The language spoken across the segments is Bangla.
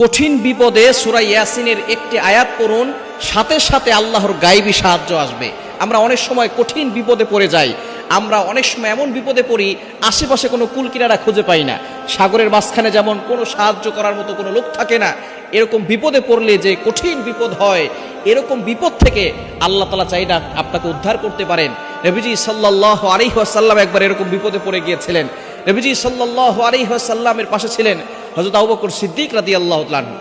কঠিন বিপদে সূরা ইয়াসিনের একটি আয়াত পড়ুন, সাথে সাথে আল্লাহর গায়েবী সাহায্য আসবে। আমরা অনেক সময় কঠিন বিপদে পড়ে যাই, আমরা অনেক সময় এমন বিপদে পড়ি আশেপাশে কোনো কুলকিনারা খুঁজে পাই না। সাগরের মাঝখানে যেমন কোনো সাহায্য করার মতো কোনো লোক থাকে না, এরকম বিপদে পড়লে যে কঠিন বিপদ হয়, এরকম বিপদ থেকে আল্লাহ তাআলা চাইলে আপনাকে উদ্ধার করতে পারেন। নবীজি সাল্লাল্লাহু আলাইহি ওয়াসাল্লাম একবার এরকম বিপদে পড়ে গিয়েছিলেন। নবীজি সাল্লাল্লাহু আলাইহি ওয়াসাল্লামের পাশে ছিলেন হযরত আবু বকর সিদ্দিক রাদিয়াল্লাহু তাআলা আনহু।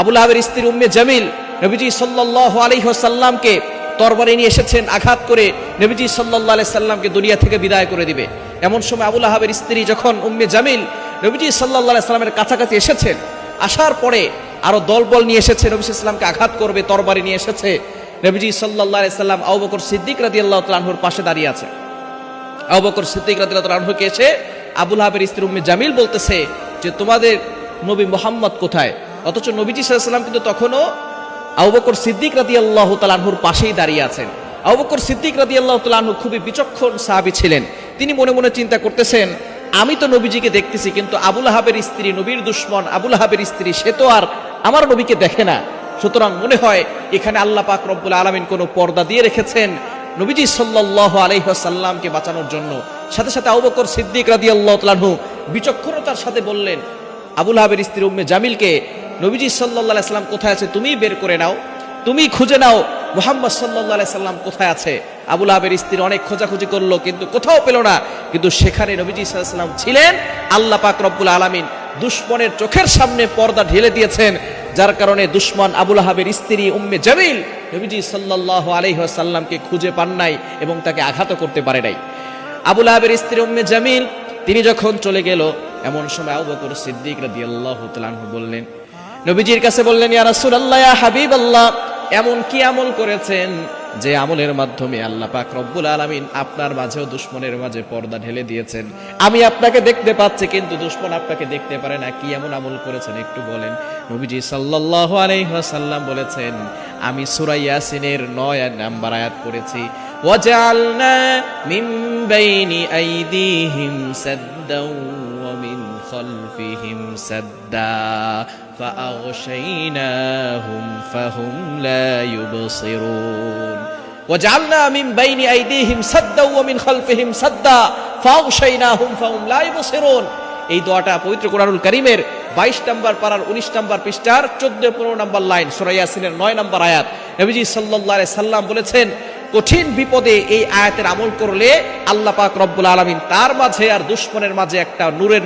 আবু লাহাবের স্ত্রী উম্মে জামিল নবীজি সাল্লাল্লাহু আলাইহি ওয়াসাল্লামকে তরবারি নিয়ে এসেছেন, আঘাত করে নবীজি সাল্লাল্লাহু আলাইহি সাল্লামকে দুনিয়া থেকে বিদায় করে দিবে। এমন সময় আবু লাহাবের স্ত্রী যখন উম্মে জামিল নবীজি সাল্লাল্লাহু আলাইহি সাল্লামের কাছাকাছি এসেছেন, আসার পরে আরো দলবল নিয়ে এসেছে, নবী সাল্লাল্লাহু আলাইহি সাল্লামকে আঘাত করবে, তরবারি নিয়ে এসেছে। নবীজি সাল্লাল্লাহু আলাইহি সাল্লাম আবু বকর সিদ্দিক রাদিয়াল্লাহু তাআলা আনহুর পাশে দাঁড়িয়ে আছে। আবু বকর সিদ্দিক রাদিয়াল্লাহু তাআলা আনহুকে এসে আবু লাহাবের স্ত্রী উম্মে জামিল বলতেছে যে তোমাদের নবী মুহাম্মদ কোথায়? অথচ নবীজি সাল্লাল্লাহু আলাইহি সাল্লাম কিন্তু তখনও আবু বকর সিদ্দিক রাদিয়াল্লাহু তাআলা আনহুর পাশেই দাঁড়িয়ে আছেন। আবু বকর সিদ্দিক রাদিয়াল্লাহু তাআলা আনহু খুবই বিচক্ষণ সাহাবী ছিলেন। তিনি মনে মনে চিন্তা করতেছেন, আমি তো নবীজিকে দেখতেছি, কিন্তু আবু লাহাবের স্ত্রী, নবীর দুশমন আবু লাহাবের স্ত্রী, সে তো আর আমার নবীকে দেখে না। সুতরাং মনে হয় এখানে আল্লাহ পাক রব্বুল আলামিন কোনো পর্দা দিয়ে রেখেছেন নবীজি সাল্লাল্লাহু আলাইহি ওয়াসাল্লামকে বাঁচানোর জন্য। সাথে সাথে আবু বকর সিদ্দিক রাদিয়াল্লাহু তাআলা আনহু বিচক্ষণতার সাথে বললেন আবু লাহাবের স্ত্রী উম্মে জামিলকে, নবীজি সাল্লাল্লাহু আলাইহি সাল্লাম কোথায় আছে তুমি বের করে নাও, তুমি খুঁজে নাও মুহাম্মদ সাল্লাল্লাহু আলাইহি সাল্লাম কোথায় আছে। আবু লাহাবের স্ত্রী অনেক খোঁজাখুঁজি করলো, কিন্তু কোথাও পেল না। কিন্তু সেখানে নবীজি সাল্লাল্লাহু আলাইহি সাল্লাম ছিলেন। আল্লাহ পাক রব্বুল আলামিন দুশমনের চোখের সামনে পর্দা ঢেলে দিয়েছেন, যার কারণে দুশমন আবু লাহাবের স্ত্রী উম্মে জামিল নবীজি সাল্লাল্লাহু আলাইহি ওয়াসাল্লামকে খুঁজে পান নাই এবং তাকে আঘাত করতে পারে নাই। আবু লাহাবের স্ত্রী উম্মে জামিল তিনি যখন চলে গেল, এমন সময় আবু বকর সিদ্দিক রাদিয়াল্লাহু তাআলা আনহু বললেন, নবীজির কাছে বললেন, ইয়া রাসূলুল্লাহ, ইয়া হাবিবাল্লাহ, এমন কি আমল করেছেন যে আমলের মাধ্যমে আল্লাহ পাক রব্বুল আলামিন আপনার মাঝেও দুশমনের মাঝে পর্দা ঢেলে দিয়েছেন? আমি আপনাকে দেখতে পাচ্ছি, কিন্তু দুশমন আপনাকে দেখতে পারে না। কি এমন আমল করেছেন একটু বলেন। নবীজি সাল্লাল্লাহু আলাইহি ওয়াসাল্লাম বলেছেন, আমি সূরা ইয়াসিনের 9 নম্বর আয়াত পড়েছি, ওয়াজআলনা মিন বাইনি আইদিহিম সাদ্দাও ওয়া মিন খালফিহিম সাদ্দা فأغشيناهم فهم لا يبصرون وجعلنا من بين أيديهم سدا ومن خلفهم سدا فأغشيناهم فهم لا يبصرون। এই দোয়াটা পবিত্র কোরআনুল কারীমের 22 নম্বর পারার 19 নম্বর পৃষ্ঠার 14-15 নম্বর লাইন, সূরা ইয়াসিনের 9 নম্বর আয়াত। নবীজি সাল্লাল্লাহু আলাইহি সাল্লাম বলেছেন, কঠিন বিপদে এই আয়াতের আমল করলে আল্লাহ পাক রব্বুল আলামিন তার মাঝে আর দুশমনের মাঝে একটা নূরের